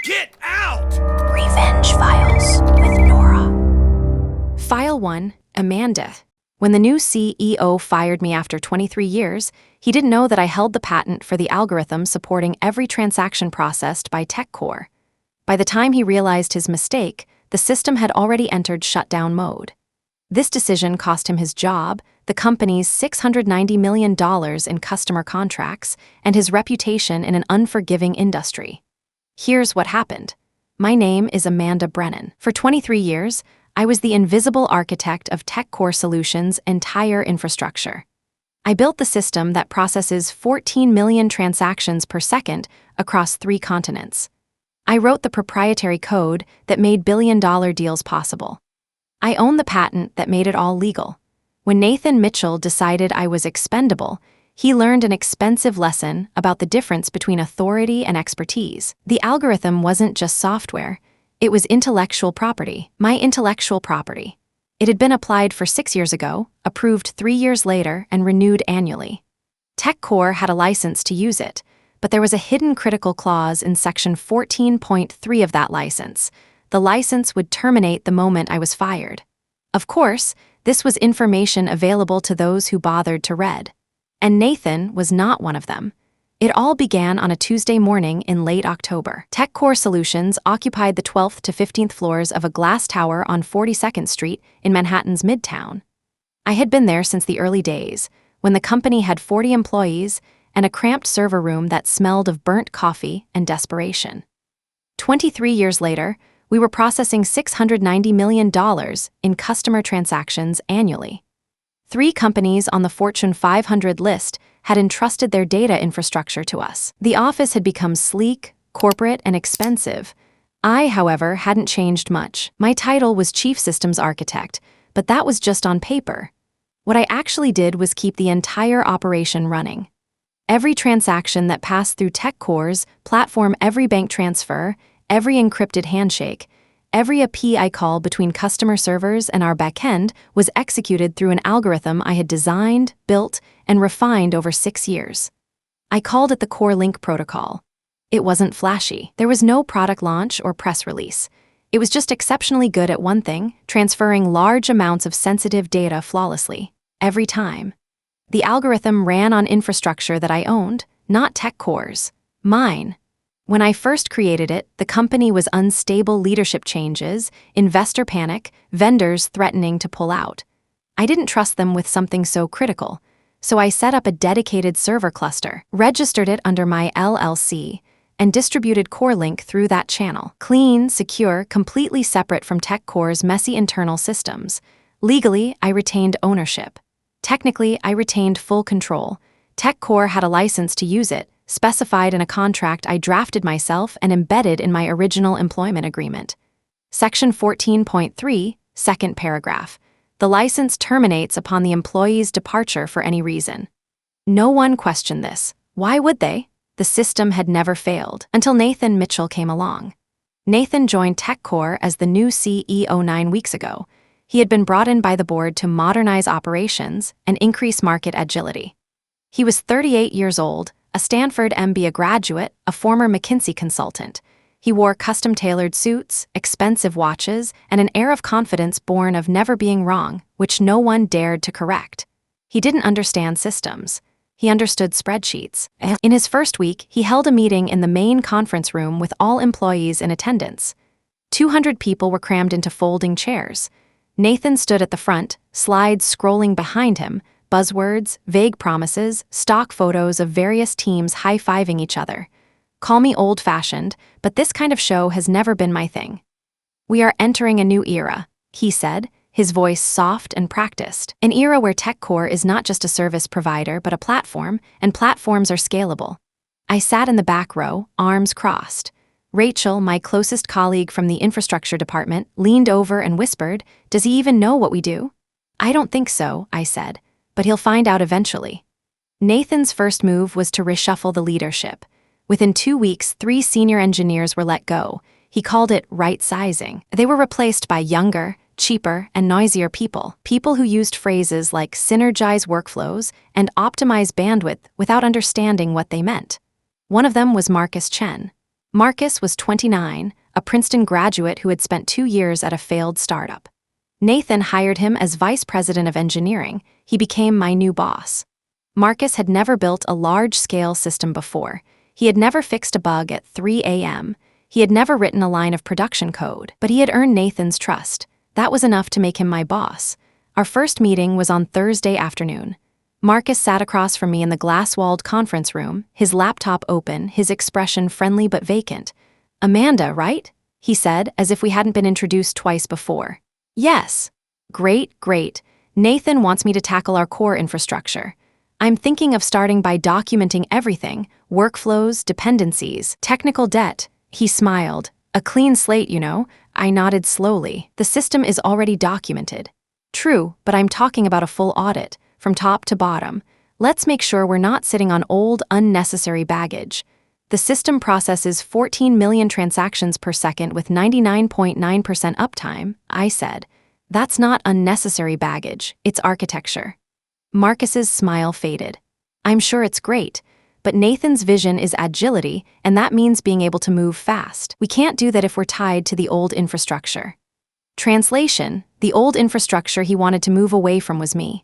Get out! Revenge Files with Nora. File 1, Amanda. When the new CEO fired me after 23 years, he didn't know that I held the patent for the algorithm supporting every transaction processed by TechCore. By the time he realized his mistake, the system had already entered shutdown mode. This decision cost him his job, the company's $690 million in customer contracts, and his reputation in an unforgiving industry. Here's what happened. My name is Amanda Brennan. For 23 years, I was the invisible architect of TechCore Solutions' entire infrastructure. I built the system that processes 14 million transactions per second across 3 continents. I wrote the proprietary code that made billion-dollar deals possible. I own the patent that made it all legal. When Nathan Mitchell decided I was expendable, he learned an expensive lesson about the difference between authority and expertise. The algorithm wasn't just software, it was intellectual property, my intellectual property. It had been applied for 6 years ago, approved 3 years later, and renewed annually. TechCore had a license to use it, but there was a hidden critical clause in Section 14.3 of that license. The license would terminate the moment I was fired. Of course, this was information available to those who bothered to read. And Nathan was not one of them. It all began on a Tuesday morning in late October. TechCore Solutions occupied the 12th to 15th floors of a glass tower on 42nd Street in Manhattan's Midtown. I had been there since the early days, when the company had 40 employees and a cramped server room that smelled of burnt coffee and desperation. 23 years later, we were processing $690 million in customer transactions annually. 3 companies on the Fortune 500 list had entrusted their data infrastructure to us. The office had become sleek, corporate, and expensive. I, however, hadn't changed much. My title was Chief Systems Architect, but that was just on paper. What I actually did was keep the entire operation running. Every transaction that passed through TechCore's platform, every bank transfer, every encrypted handshake, every API call between customer servers and our backend was executed through an algorithm I had designed, built, and refined over 6 years. I called it the Core Link Protocol. It wasn't flashy. There was no product launch or press release. It was just exceptionally good at one thing: transferring large amounts of sensitive data flawlessly, every time. The algorithm ran on infrastructure that I owned, not TechCore's, mine. When I first created it, the company was unstable leadership changes, investor panic, vendors threatening to pull out. I didn't trust them with something so critical, so I set up a dedicated server cluster, registered it under my LLC, and distributed CoreLink through that channel. Clean, secure, completely separate from TechCore's messy internal systems. Legally, I retained ownership. Technically, I retained full control. TechCore had a license to use it, specified in a contract I drafted myself and embedded in my original employment agreement. Section 14.3, second paragraph. The license terminates upon the employee's departure for any reason. No one questioned this. Why would they? The system had never failed, until Nathan Mitchell came along. Nathan joined TechCore as the new CEO 9 weeks ago. He had been brought in by the board to modernize operations and increase market agility. He was 38 years old, a Stanford MBA graduate, a former McKinsey consultant. He wore custom-tailored suits, expensive watches, and an air of confidence born of never being wrong, which no one dared to correct. He didn't understand systems. He understood spreadsheets. In his first week, he held a meeting in the main conference room with all employees in attendance. 200 people were crammed into folding chairs. Nathan stood at the front, slides scrolling behind him, buzzwords, vague promises, stock photos of various teams high-fiving each other. Call me old-fashioned, but this kind of show has never been my thing. We are entering a new era, he said, his voice soft and practiced. An era where TechCore is not just a service provider but a platform, and platforms are scalable. I sat in the back row, arms crossed. Rachel, my closest colleague from the infrastructure department, leaned over and whispered, "Does he even know what we do?" "I don't think so," I said, "but he'll find out eventually." Nathan's first move was to reshuffle the leadership. Within 2 weeks, 3 senior engineers were let go. He called it right-sizing. They were replaced by younger, cheaper, and noisier people who used phrases like synergize workflows and optimize bandwidth without understanding what they meant. One of them was Marcus Chen. Marcus was 29, a Princeton graduate who had spent 2 years at a failed startup. Nathan hired him as vice president of engineering. He became my new boss. Marcus had never built a large-scale system before. He had never fixed a bug at 3 a.m. He had never written a line of production code, but he had earned Nathan's trust. That was enough to make him my boss. Our first meeting was on Thursday afternoon. Marcus sat across from me in the glass-walled conference room, his laptop open, his expression friendly but vacant. "Amanda, right?" he said, as if we hadn't been introduced twice before. "Yes." "Great, great. Nathan wants me to tackle our core infrastructure. I'm thinking of starting by documenting everything, workflows, dependencies, technical debt." He smiled. "A clean slate, you know." I nodded slowly. "The system is already documented." "True, but I'm talking about a full audit, from top to bottom. Let's make sure we're not sitting on old, unnecessary baggage. The system processes 14 million transactions per second with 99.9% uptime, I said. That's not unnecessary baggage, it's architecture. Marcus's smile faded. "I'm sure it's great, but Nathan's vision is agility, and that means being able to move fast. We can't do that if we're tied to the old infrastructure." Translation: the old infrastructure he wanted to move away from was me.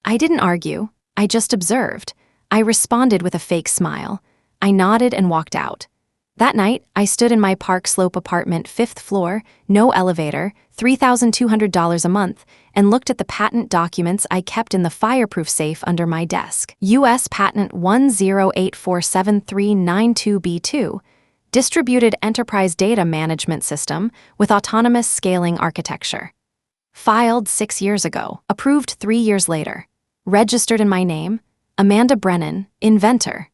I didn't argue, I just observed. I responded with a fake smile. I nodded and walked out. That night, I stood in my Park Slope apartment, 5th floor, no elevator, $3,200 a month, and looked at the patent documents I kept in the fireproof safe under my desk. U.S. Patent 108473992B2, Distributed Enterprise Data Management System with Autonomous Scaling Architecture. Filed 6 years ago, approved 3 years later. Registered in my name, Amanda Brennan, inventor.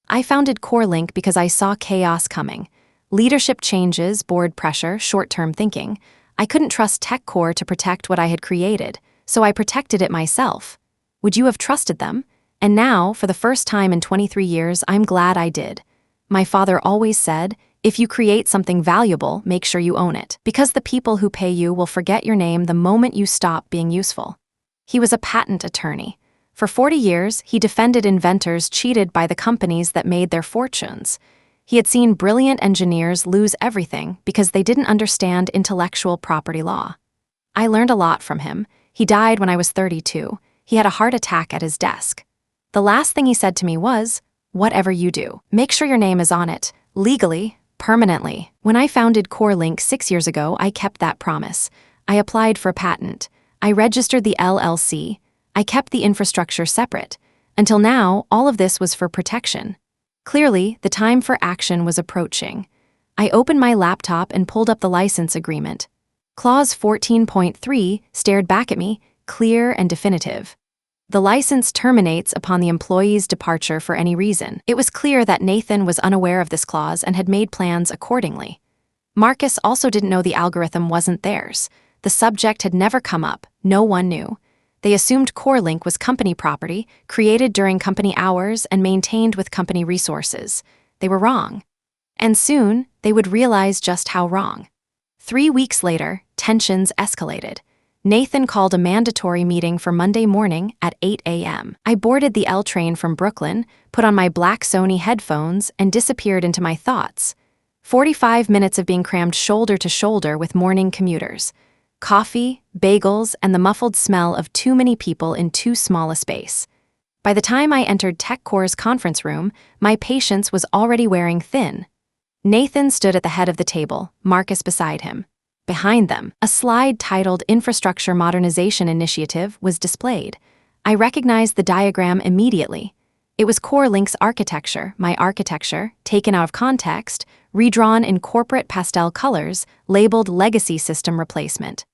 I founded CoreLink because I saw chaos coming. Leadership changes, board pressure, short-term thinking. I couldn't trust TechCore to protect what I had created, so I protected it myself. Would you have trusted them? And now, for the first time in 23 years, I'm glad I did. My father always said, if you create something valuable, make sure you own it, because the people who pay you will forget your name the moment you stop being useful. He was a patent attorney. For 40 years, he defended inventors cheated by the companies that made their fortunes. He had seen brilliant engineers lose everything because they didn't understand intellectual property law. I learned a lot from him. He died when I was 32. He had a heart attack at his desk. The last thing he said to me was, "Whatever you do, make sure your name is on it, legally, permanently." When I founded CoreLink 6 years ago, I kept that promise. I applied for a patent. I registered the LLC. I kept the infrastructure separate. Until now, all of this was for protection. Clearly, the time for action was approaching. I opened my laptop and pulled up the license agreement. Clause 14.3 stared back at me, clear and definitive. The license terminates upon the employee's departure for any reason. It was clear that Nathan was unaware of this clause and had made plans accordingly. Marcus also didn't know the algorithm wasn't theirs. The subject had never come up, no one knew. They assumed CoreLink was company property, created during company hours and maintained with company resources. They were wrong. And soon, they would realize just how wrong. 3 weeks later, tensions escalated. Nathan called a mandatory meeting for Monday morning at 8 a.m. I boarded the L train from Brooklyn, put on my black Sony headphones, and disappeared into my thoughts. 45 minutes of being crammed shoulder to shoulder with morning commuters. Coffee, bagels, and the muffled smell of too many people in too small a space. By the time I entered TechCore's conference room, my patience was already wearing thin. Nathan stood at the head of the table, Marcus beside him. Behind them, a slide titled Infrastructure Modernization Initiative was displayed. I recognized the diagram immediately. It was CoreLink's architecture, my architecture, taken out of context, redrawn in corporate pastel colors, labeled Legacy System Replacement.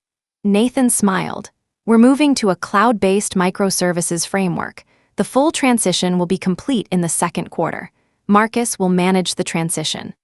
Nathan smiled. "We're moving to a cloud-based microservices framework. The full transition will be complete in the second quarter. Marcus will manage the transition."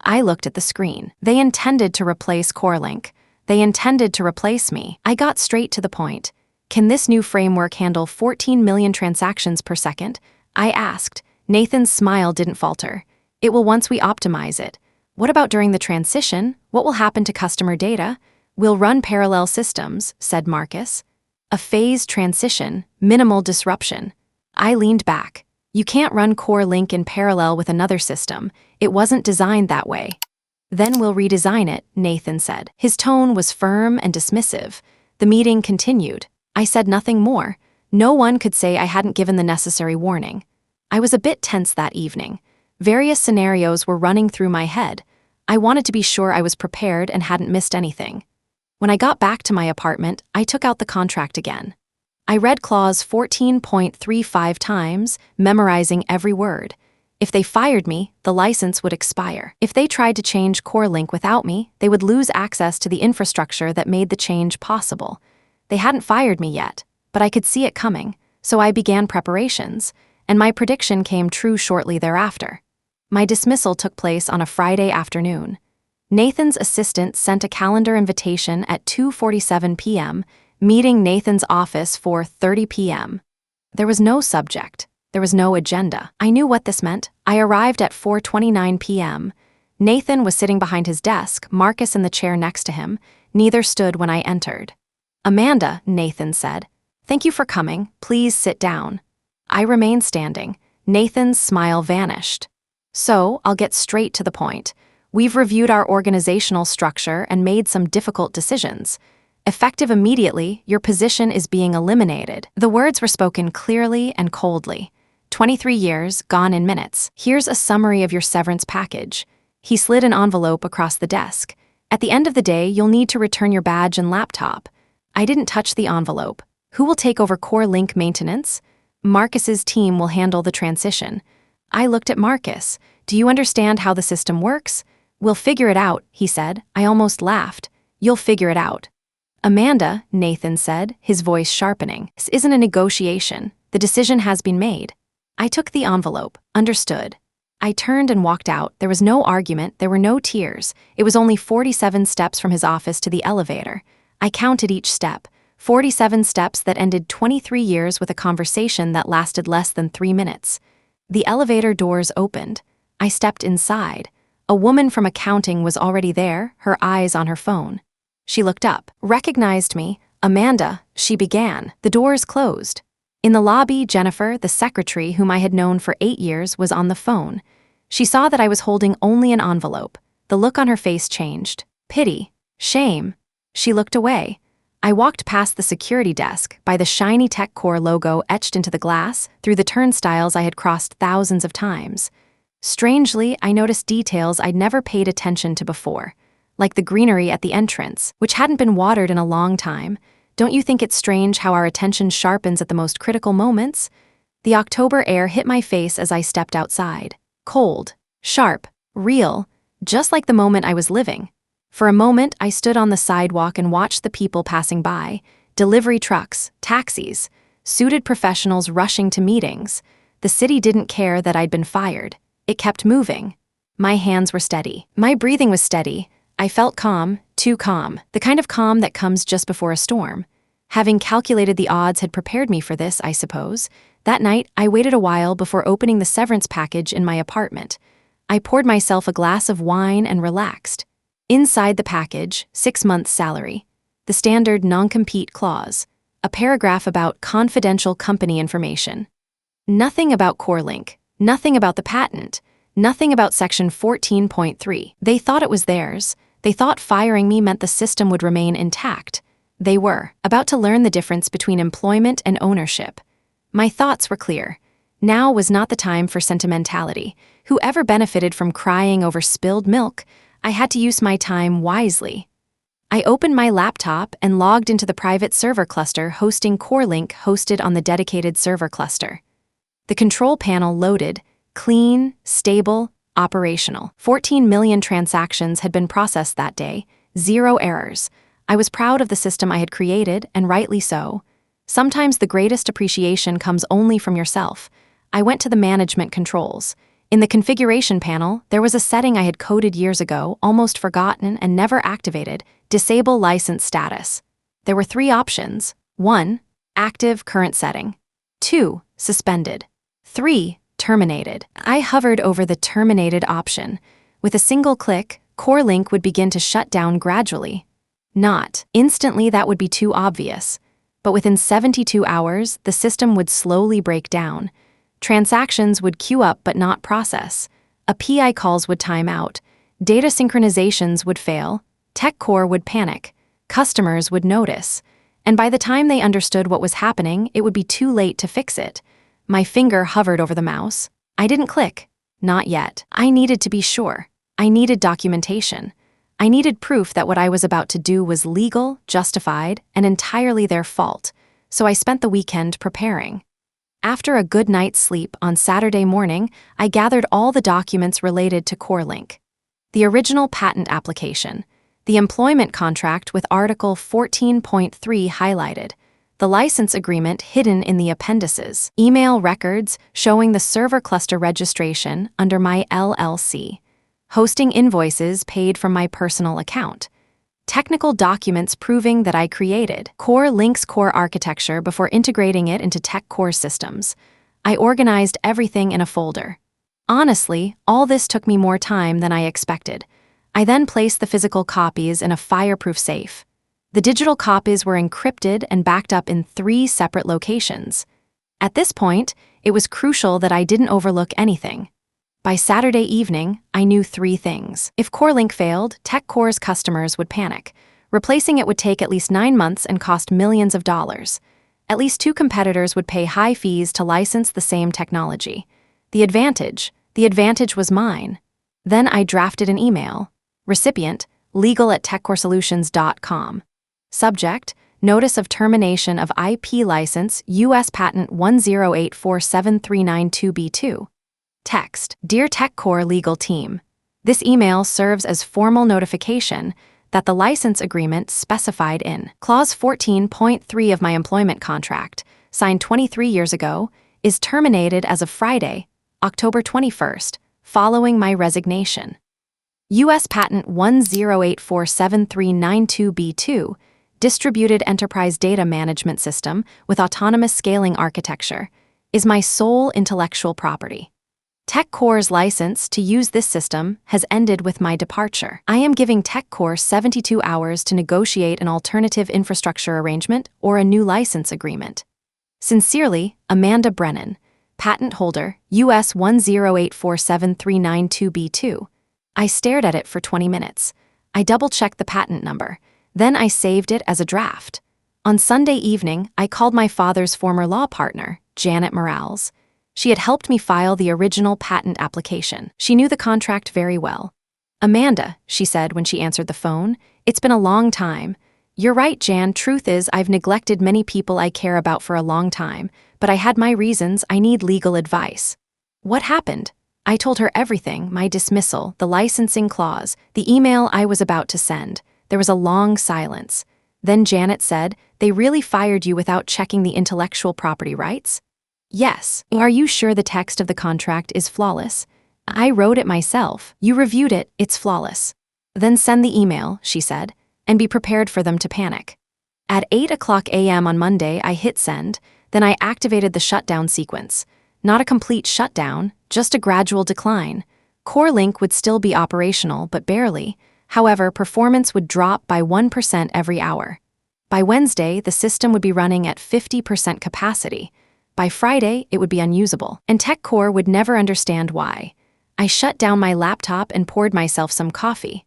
I looked at the screen. They intended to replace CoreLink. They intended to replace me. I got straight to the point. "Can this new framework handle 14 million transactions per second?" I asked. Nathan's smile didn't falter. "It will once we optimize it." "What about during the transition? What will happen to customer data?" "We'll run parallel systems," said Marcus. "A phased transition, minimal disruption." I leaned back. You can't run CoreLink in parallel with another system. It wasn't designed that way. Then we'll redesign it, Nathan said. His tone was firm and dismissive. The meeting continued. I said nothing more. No one could say I hadn't given the necessary warning. I was a bit tense that evening. Various scenarios were running through my head. I wanted to be sure I was prepared and hadn't missed anything. When I got back to my apartment, I took out the contract again. I read clause 14.35 times, memorizing every word. If they fired me, the license would expire. If they tried to change CoreLink without me, they would lose access to the infrastructure that made the change possible. They hadn't fired me yet, but I could see it coming, so I began preparations, and my prediction came true shortly thereafter. My dismissal took place on a Friday afternoon. Nathan's assistant sent a calendar invitation at 2:47 p.m., meeting Nathan's office for 4:30 p.m. There was no subject. There was no agenda. I knew what this meant. I arrived at 4:29 p.m. Nathan was sitting behind his desk, Marcus in the chair next to him. Neither stood when I entered. Amanda, Nathan said, "Thank you for coming. Please sit down." I remained standing. Nathan's smile vanished. So, I'll get straight to the point. We've reviewed our organizational structure and made some difficult decisions. Effective immediately, your position is being eliminated. The words were spoken clearly and coldly. 23 years, gone in minutes. Here's a summary of your severance package. He slid an envelope across the desk. At the end of the day, you'll need to return your badge and laptop. I didn't touch the envelope. Who will take over CoreLink maintenance? Marcus's team will handle the transition. I looked at Marcus. Do you understand how the system works? We'll figure it out, he said. I almost laughed. You'll figure it out. Amanda, Nathan said, his voice sharpening. This isn't a negotiation. The decision has been made. I took the envelope. Understood. I turned and walked out. There was no argument. There were no tears. It was only 47 steps from his office to the elevator. I counted each step. 47 steps that ended 23 years with a conversation that lasted less than 3 minutes. The elevator doors opened. I stepped inside. A woman from accounting was already there, her eyes on her phone. She looked up, recognized me. Amanda, she began. The doors closed. In the lobby, Jennifer, the secretary whom I had known for 8 years, was on the phone. She saw that I was holding only an envelope. The look on her face changed. Pity. Shame. She looked away. I walked past the security desk, by the shiny TechCore logo etched into the glass, through the turnstiles I had crossed thousands of times. Strangely, I noticed details I'd never paid attention to before, like the greenery at the entrance, which hadn't been watered in a long time. Don't you think it's strange how our attention sharpens at the most critical moments? The October air hit my face as I stepped outside. Cold, sharp, real, just like the moment I was living. For a moment, I stood on the sidewalk and watched the people passing by. Delivery trucks, taxis, suited professionals rushing to meetings. The city didn't care that I'd been fired. It kept moving. My hands were steady. My breathing was steady. I felt calm, too calm, the kind of calm that comes just before a storm. Having calculated the odds had prepared me for this, I suppose. That night, I waited a while before opening the severance package in my apartment. I poured myself a glass of wine and relaxed. Inside the package, 6 months' salary, the standard non-compete clause, a paragraph about confidential company information. Nothing about CoreLink, nothing about the patent, nothing about Section 14.3. They thought it was theirs. They thought firing me meant the system would remain intact. They were about to learn the difference between employment and ownership. My thoughts were clear. Now was not the time for sentimentality. Whoever benefited from crying over spilled milk, I had to use my time wisely. I opened my laptop and logged into the private server cluster hosting CoreLink hosted on the dedicated server cluster. The control panel loaded, clean, stable, operational. 14 million transactions had been processed that day, 0 errors. I was proud of the system I had created, and rightly so. Sometimes the greatest appreciation comes only from yourself. I went to the management controls. In the configuration panel, there was a setting I had coded years ago, almost forgotten and never activated: disable license status. There were 3 options. 1, active current setting. 2, suspended. 3, terminated. I hovered over the terminated option. With a single click, CoreLink would begin to shut down gradually. Not instantly, that would be too obvious. But within 72 hours, the system would slowly break down. Transactions would queue up but not process. API calls would time out. Data synchronizations would fail. TechCore would panic. Customers would notice. And by the time they understood what was happening, it would be too late to fix it. My finger hovered over the mouse. I didn't click. Not yet. I needed to be sure. I needed documentation. I needed proof that what I was about to do was legal, justified, and entirely their fault. So I spent the weekend preparing. After a good night's sleep on Saturday morning, I gathered all the documents related to CoreLink. The original patent application, the employment contract with Article 14.3 highlighted, the license agreement hidden in the appendices, email records showing the server cluster registration under my LLC, hosting invoices paid from my personal account, technical documents proving that I created CoreLink's core architecture before integrating it into TechCore systems. I organized everything in a folder. Honestly, all this took me more time than I expected. I then placed the physical copies in a fireproof safe. The digital copies were encrypted and backed up in 3 separate locations. At this point, it was crucial that I didn't overlook anything. By Saturday evening, I knew 3 things. If CoreLink failed, TechCore's customers would panic. Replacing it would take at least 9 months and cost millions of dollars. At least 2 competitors would pay high fees to license the same technology. The advantage was mine. Then I drafted an email. Recipient, legal@techcoresolutions.com. Subject, Notice of Termination of IP License, U.S. Patent 108473992B2. Text, Dear TechCore Legal Team, this email serves as formal notification that the license agreement specified in Clause 14.3 of my employment contract, signed 23 years ago, is terminated as of Friday, October 21st, following my resignation. U.S. Patent 108473992B2, Distributed Enterprise Data Management System with Autonomous Scaling Architecture, is my sole intellectual property. TechCore's license to use this system has ended with my departure. I am giving TechCore 72 hours to negotiate an alternative infrastructure arrangement or a new license agreement. Sincerely, Amanda Brennan, patent holder, US 108473992B2. I stared at it for 20 minutes. I double-checked the patent number. Then I saved it as a draft. On Sunday evening, I called my father's former law partner, Janet Morales. She had helped me file the original patent application. She knew the contract very well. Amanda, she said when she answered the phone, it's been a long time. You're right, Jan. Truth is, I've neglected many people I care about for a long time, but I had my reasons. I need legal advice. What happened? I told her everything, my dismissal, the licensing clause, the email I was about to send. There was a long silence. Then Janet said, They really fired you without checking the intellectual property rights? Yes. Are you sure the text of the contract is flawless? I wrote it myself. You reviewed it, it's flawless. Then send the email, she said, and be prepared for them to panic. At 8:00 a.m. on Monday, I hit send, then I activated the shutdown sequence. Not a complete shutdown, just a gradual decline. CoreLink would still be operational, but barely. However, performance would drop by 1% every hour. By Wednesday, the system would be running at 50% capacity. By Friday, it would be unusable, and TechCore would never understand why. I shut down my laptop and poured myself some coffee.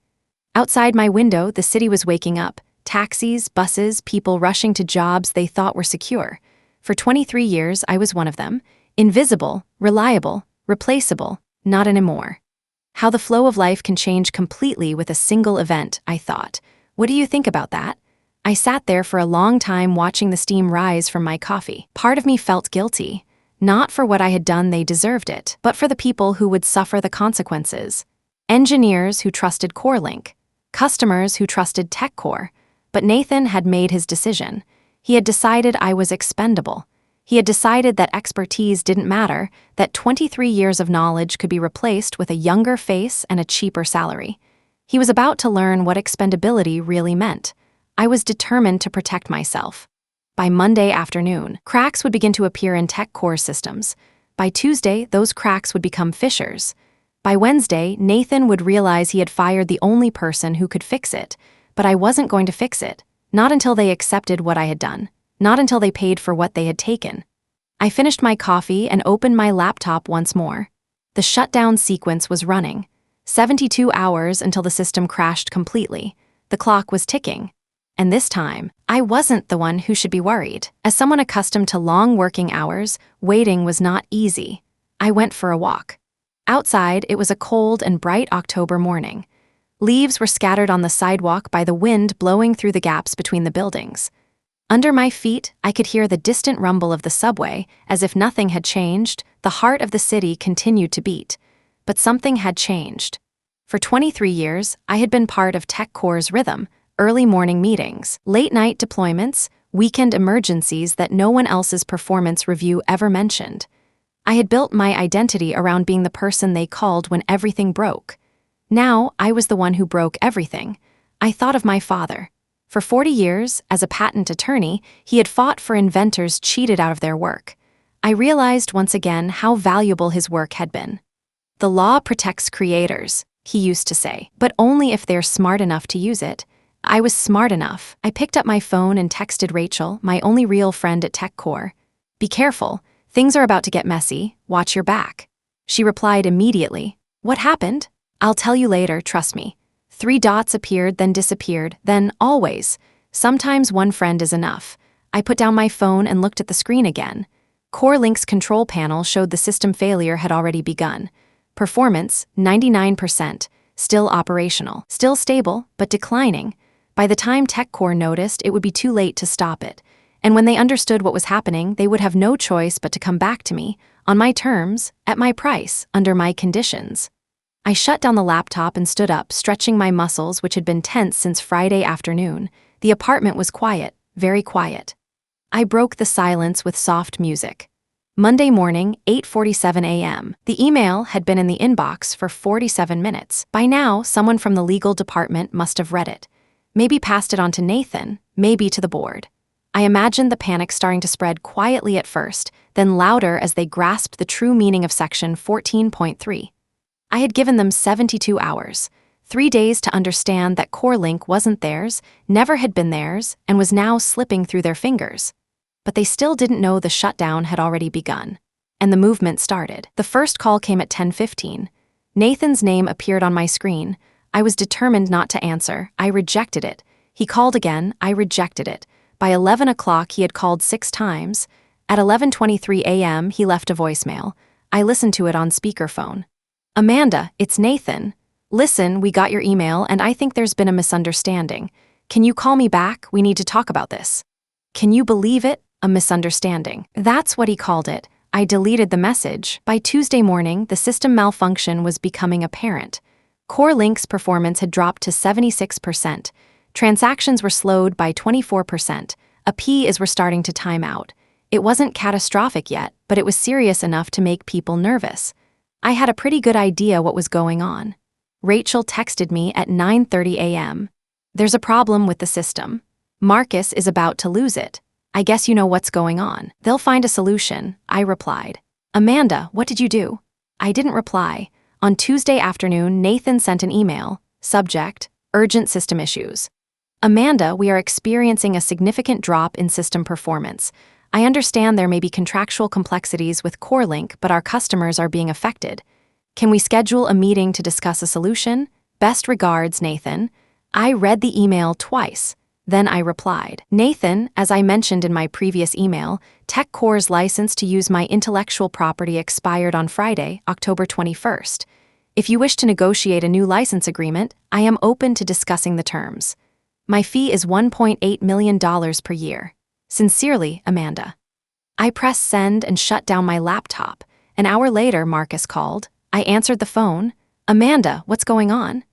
Outside my window, the city was waking up. Taxis, buses, people rushing to jobs they thought were secure. For 23 years, I was one of them. Invisible, reliable, replaceable, not anymore. How the flow of life can change completely with a single event, I thought. What do you think about that? I sat there for a long time watching the steam rise from my coffee. Part of me felt guilty. Not for what I had done, they deserved it, but for the people who would suffer the consequences. Engineers who trusted CoreLink. Customers who trusted TechCore. But Nathan had made his decision. He had decided I was expendable. He had decided that expertise didn't matter, that 23 years of knowledge could be replaced with a younger face and a cheaper salary. He was about to learn what expendability really meant. I was determined to protect myself. By Monday afternoon, cracks would begin to appear in TechCore systems. By Tuesday, those cracks would become fissures. By Wednesday, Nathan would realize he had fired the only person who could fix it. But I wasn't going to fix it. Not until they accepted what I had done. Not until they paid for what they had taken. I finished my coffee and opened my laptop once more. The shutdown sequence was running. 72 hours until the system crashed completely. The clock was ticking. And this time, I wasn't the one who should be worried. As someone accustomed to long working hours, waiting was not easy. I went for a walk. Outside, it was a cold and bright October morning. Leaves were scattered on the sidewalk by the wind blowing through the gaps between the buildings. Under my feet, I could hear the distant rumble of the subway. As if nothing had changed, the heart of the city continued to beat. But something had changed. For 23 years, I had been part of TechCore's rhythm: early morning meetings, late-night deployments, weekend emergencies that no one else's performance review ever mentioned. I had built my identity around being the person they called when everything broke. Now, I was the one who broke everything. I thought of my father. For 40 years, as a patent attorney, he had fought for inventors cheated out of their work. I realized once again how valuable his work had been. "The law protects creators," he used to say, "but only if they're smart enough to use it." I was smart enough. I picked up my phone and texted Rachel, my only real friend at TechCore. "Be careful. Things are about to get messy. Watch your back." She replied immediately. "What happened?" "I'll tell you later, trust me." 3 dots appeared, then disappeared, then always. Sometimes one friend is enough. I put down my phone and looked at the screen again. CoreLink's control panel showed the system failure had already begun. Performance, 99%. Still operational. Still stable, but declining. By the time TechCore noticed, it would be too late to stop it. And when they understood what was happening, they would have no choice but to come back to me, on my terms, at my price, under my conditions. I shut down the laptop and stood up, stretching my muscles, which had been tense since Friday afternoon. The apartment was quiet, very quiet. I broke the silence with soft music. Monday morning, 8:47 a.m. The email had been in the inbox for 47 minutes. By now, someone from the legal department must have read it. Maybe passed it on to Nathan, maybe to the board. I imagined the panic starting to spread quietly at first, then louder as they grasped the true meaning of Section 14.3. I had given them 72 hours, 3 days to understand that CoreLink wasn't theirs, never had been theirs, and was now slipping through their fingers. But they still didn't know the shutdown had already begun. And the movement started. The first call came at 10:15. Nathan's name appeared on my screen. I was determined not to answer. I rejected it. He called again. I rejected it. By 11 o'clock, he had called 6 times. At 11:23 a.m., he left a voicemail. I listened to it on speakerphone. "Amanda, it's Nathan. Listen, we got your email, and I think there's been a misunderstanding. Can you call me back? We need to talk about this." Can you believe it? A misunderstanding. That's what he called it. I deleted the message. By Tuesday morning, the system malfunction was becoming apparent. CoreLink's performance had dropped to 76%. Transactions were slowed by 24%. APIs were starting to time out. It wasn't catastrophic yet, but it was serious enough to make people nervous. I had a pretty good idea what was going on. Rachel texted me at 9:30 a.m. "There's a problem with the system. Marcus is about to lose it. I guess you know what's going on. They'll find a solution," I replied. "Amanda, what did you do?" I didn't reply. On Tuesday afternoon, Nathan sent an email. Subject: urgent system issues. "Amanda, we are experiencing a significant drop in system performance. I understand there may be contractual complexities with CoreLink, but our customers are being affected. Can we schedule a meeting to discuss a solution? Best regards, Nathan." I read the email twice. Then I replied, "Nathan, as I mentioned in my previous email, TechCore's license to use my intellectual property expired on Friday, October 21st. If you wish to negotiate a new license agreement, I am open to discussing the terms. My fee is $1.8 million per year. Sincerely, Amanda." I pressed send and shut down my laptop. An hour later, Marcus called. I answered the phone. "Amanda, what's going on?"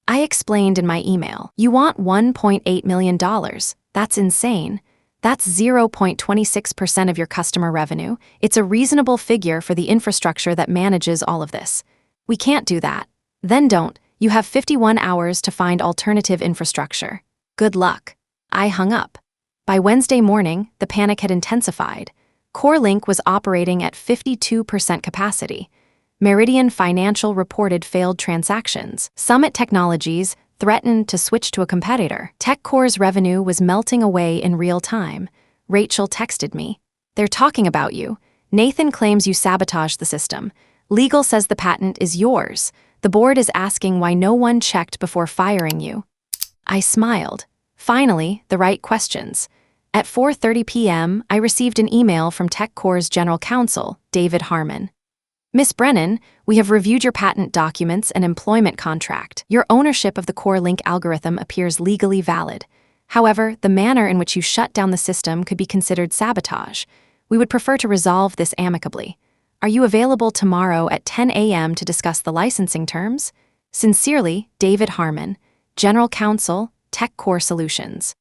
I explained in my email. "You want $1.8 million. That's insane. That's 0.26% of your customer revenue. It's a reasonable figure for the infrastructure that manages all of this. We can't do that." "Then don't. You have 51 hours to find alternative infrastructure. Good luck." I hung up. By Wednesday morning, the panic had intensified. CoreLink was operating at 52% capacity. Meridian Financial reported failed transactions. Summit Technologies threatened to switch to a competitor. TechCore's revenue was melting away in real time. Rachel texted me. "They're talking about you. Nathan claims you sabotaged the system. Legal says the patent is yours. The board is asking why no one checked before firing you. I smiled. Finally, the right questions. At 4:30 p.m., I received an email from TechCore's general counsel, David Harmon. Ms. Brennan, we have reviewed your patent documents and employment contract. Your ownership of the CoreLink algorithm appears legally valid. However, the manner in which you shut down the system could be considered sabotage. We would prefer to resolve this amicably. Are you available tomorrow at 10 a.m. to discuss the licensing terms? Sincerely, David Harmon, General Counsel, TechCore Solutions.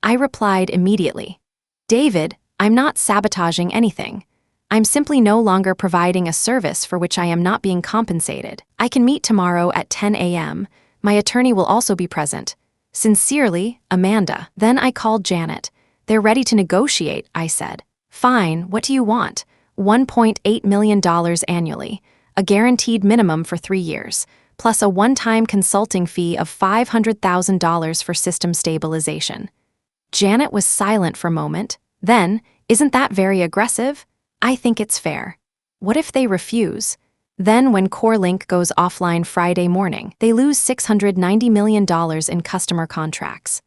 I replied immediately. David, I'm not sabotaging anything. I'm simply no longer providing a service for which I am not being compensated. I can meet tomorrow at 10 a.m. My attorney will also be present. Sincerely, Amanda. Then I called Janet. They're ready to negotiate, I said. Fine, what do you want? $1.8 million annually, a guaranteed minimum for 3 years, plus a one-time consulting fee of $500,000 for system stabilization. Janet was silent for a moment. Then, isn't that very aggressive? I think it's fair. What if they refuse? Then when CoreLink goes offline Friday morning, they lose $690 million in customer contracts.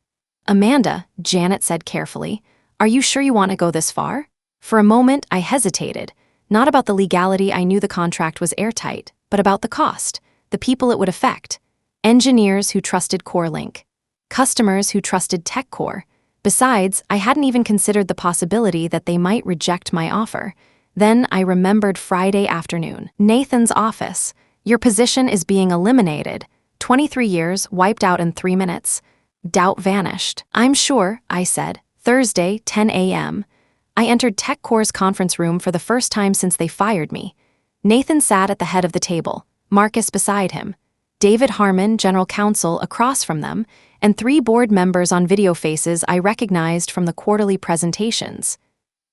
Amanda, Janet said carefully, are you sure you want to go this far? For a moment, I hesitated. Not about the legality, I knew the contract was airtight, but about the cost, the people it would affect. Engineers who trusted CoreLink. Customers who trusted TechCore. Besides, I hadn't even considered the possibility that they might reject my offer. Then I remembered Friday afternoon. Nathan's office. Your position is being eliminated. 23 years wiped out in 3 minutes. Doubt vanished. I'm sure, I said. Thursday, 10 a.m. I entered TechCore's conference room for the first time since they fired me. Nathan sat at the head of the table, Marcus beside him, David Harmon, general counsel, across from them, and 3 board members on video faces I recognized from the quarterly presentations.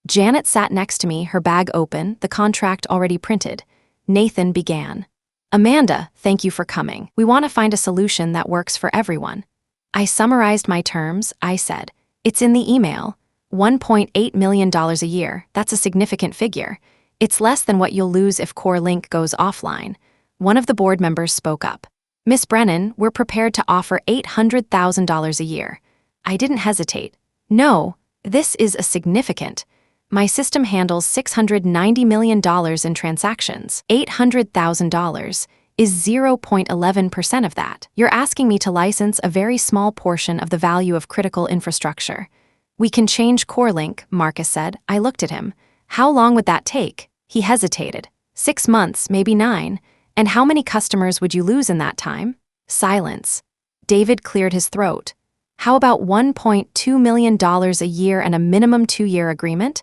Janet sat next to me, her bag open, the contract already printed. Nathan began. Amanda, thank you for coming. We want to find a solution that works for everyone. I summarized my terms, I said. It's in the email. $1.8 million a year, that's a significant figure. It's less than what you'll lose if CoreLink goes offline. One of the board members spoke up. Ms. Brennan, we're prepared to offer $800,000 a year. I didn't hesitate. No, this is a significant. My system handles $690 million in transactions. $800,000 is 0.11% of that. You're asking me to license a very small portion of the value of critical infrastructure. We can change CoreLink, Marcus said. I looked at him. How long would that take? He hesitated. 6 months, maybe 9. And how many customers would you lose in that time? Silence. David cleared his throat. How about $1.2 million a year and a minimum 2-year agreement?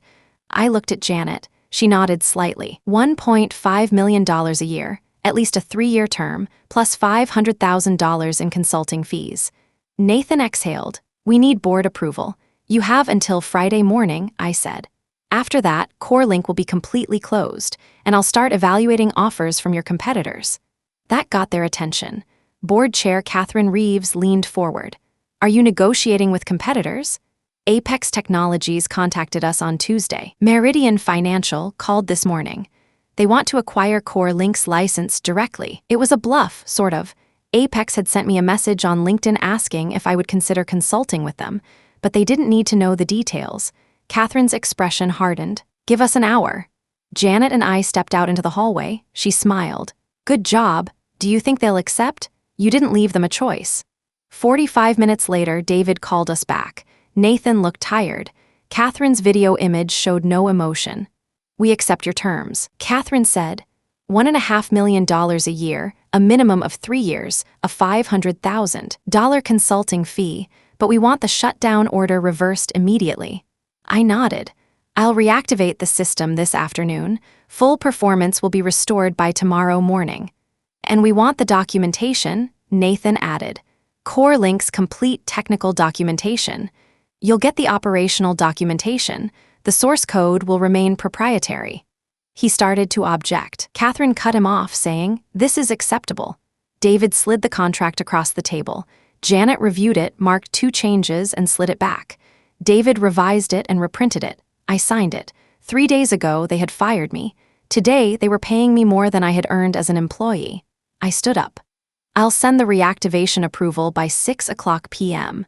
I looked at Janet. She nodded slightly. $1.5 million a year, at least a 3-year term, plus $500,000 in consulting fees. Nathan exhaled. We need board approval. You have until Friday morning, I said. After that, CoreLink will be completely closed, and I'll start evaluating offers from your competitors. That got their attention. Board Chair Catherine Reeves leaned forward. Are you negotiating with competitors? Apex Technologies contacted us on Tuesday. Meridian Financial called this morning. They want to acquire CoreLink's license directly. It was a bluff, sort of. Apex had sent me a message on LinkedIn asking if I would consider consulting with them, but they didn't need to know the details. Catherine's expression hardened. Give us an hour. Janet and I stepped out into the hallway. She smiled. Good job. Do you think they'll accept? You didn't leave them a choice. 45 minutes later, David called us back. Nathan looked tired. Catherine's video image showed no emotion. We accept your terms. Catherine said, $1.5 million a year, a minimum of 3 years, a $500,000 consulting fee, but we want the shutdown order reversed immediately. I nodded. I'll reactivate the system this afternoon. Full performance will be restored by tomorrow morning. And we want the documentation, Nathan added. CoreLink's complete technical documentation. You'll get the operational documentation. The source code will remain proprietary. He started to object. Catherine cut him off, saying, This is acceptable. David slid the contract across the table. Janet reviewed it, marked 2 changes, and slid it back. David revised it and reprinted it. I signed it. 3 days ago, they had fired me. Today, they were paying me more than I had earned as an employee. I stood up. I'll send the reactivation approval by 6:00 p.m.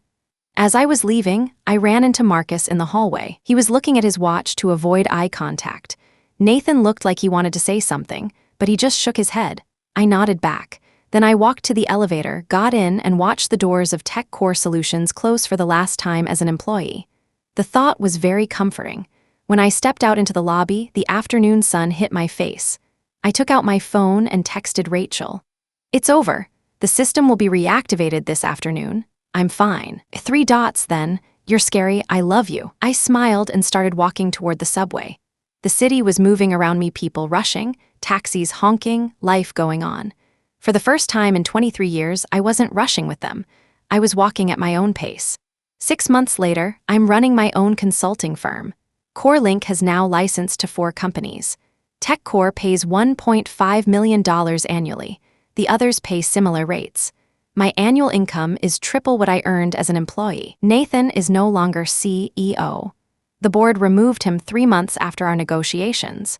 As I was leaving, I ran into Marcus in the hallway. He was looking at his watch to avoid eye contact. Nathan looked like he wanted to say something, but he just shook his head. I nodded back. Then I walked to the elevator, got in, and watched the doors of TechCore Solutions close for the last time as an employee. The thought was very comforting. When I stepped out into the lobby, the afternoon sun hit my face. I took out my phone and texted Rachel. "It's over. The system will be reactivated this afternoon. I'm fine." 3 dots then. "You're scary, I love you." I smiled and started walking toward the subway. The city was moving around me, people rushing, taxis honking, life going on. For the first time in 23 years, I wasn't rushing with them. I was walking at my own pace. 6 months later, I'm running my own consulting firm. CoreLink has now licensed to 4 companies. TechCore pays $1.5 million annually. The others pay similar rates. My annual income is triple what I earned as an employee. Nathan is no longer CEO. The board removed him 3 months after our negotiations.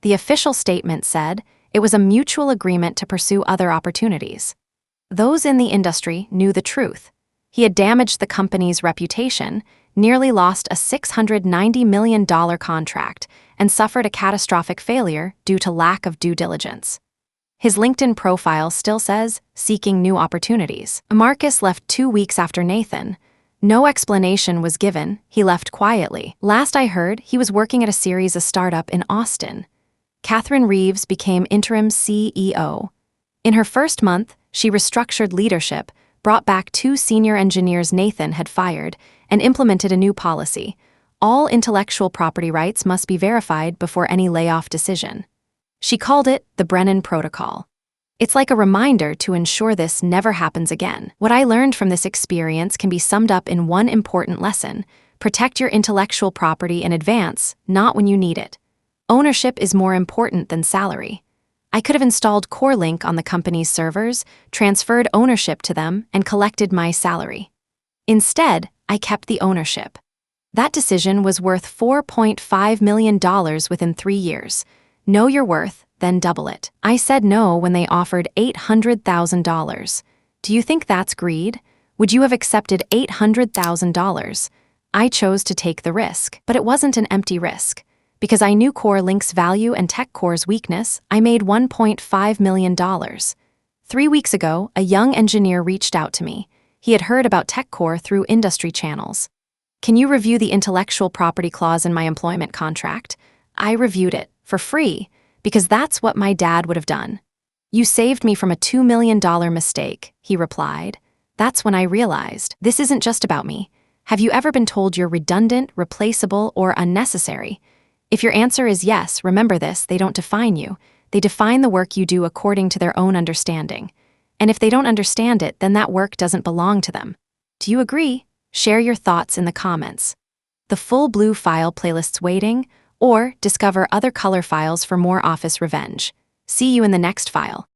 The official statement said it was a mutual agreement to pursue other opportunities. Those in the industry knew the truth. He had damaged the company's reputation, nearly lost a $690 million contract, and suffered a catastrophic failure due to lack of due diligence. His LinkedIn profile still says, "Seeking new opportunities." Marcus left 2 weeks after Nathan. No explanation was given, he left quietly. Last I heard, he was working at a Series A startup in Austin. Catherine Reeves became interim CEO. In her first month, she restructured leadership, brought back 2 senior engineers Nathan had fired, and implemented a new policy. All intellectual property rights must be verified before any layoff decision. She called it the Brennan Protocol. It's like a reminder to ensure this never happens again. What I learned from this experience can be summed up in one important lesson: protect your intellectual property in advance, not when you need it. Ownership is more important than salary. I could have installed CoreLink on the company's servers, transferred ownership to them, and collected my salary. Instead, I kept the ownership. That decision was worth $4.5 million within 3 years. Know your worth, then double it. I said no when they offered $800,000. Do you think that's greed? Would you have accepted $800,000? I chose to take the risk, but it wasn't an empty risk. Because I knew CoreLink's value and TechCore's weakness, I made $1.5 million. 3 weeks ago, a young engineer reached out to me. He had heard about TechCore through industry channels. "Can you review the intellectual property clause in my employment contract?" I reviewed it, for free, because that's what my dad would have done. "You saved me from a $2 million mistake," he replied. That's when I realized, this isn't just about me. Have you ever been told you're redundant, replaceable, or unnecessary? If your answer is yes, remember this: they don't define you. They define the work you do according to their own understanding. And if they don't understand it, then that work doesn't belong to them. Do you agree? Share your thoughts in the comments. The full blue file playlist's waiting, or discover other color files for more office revenge. See you in the next file.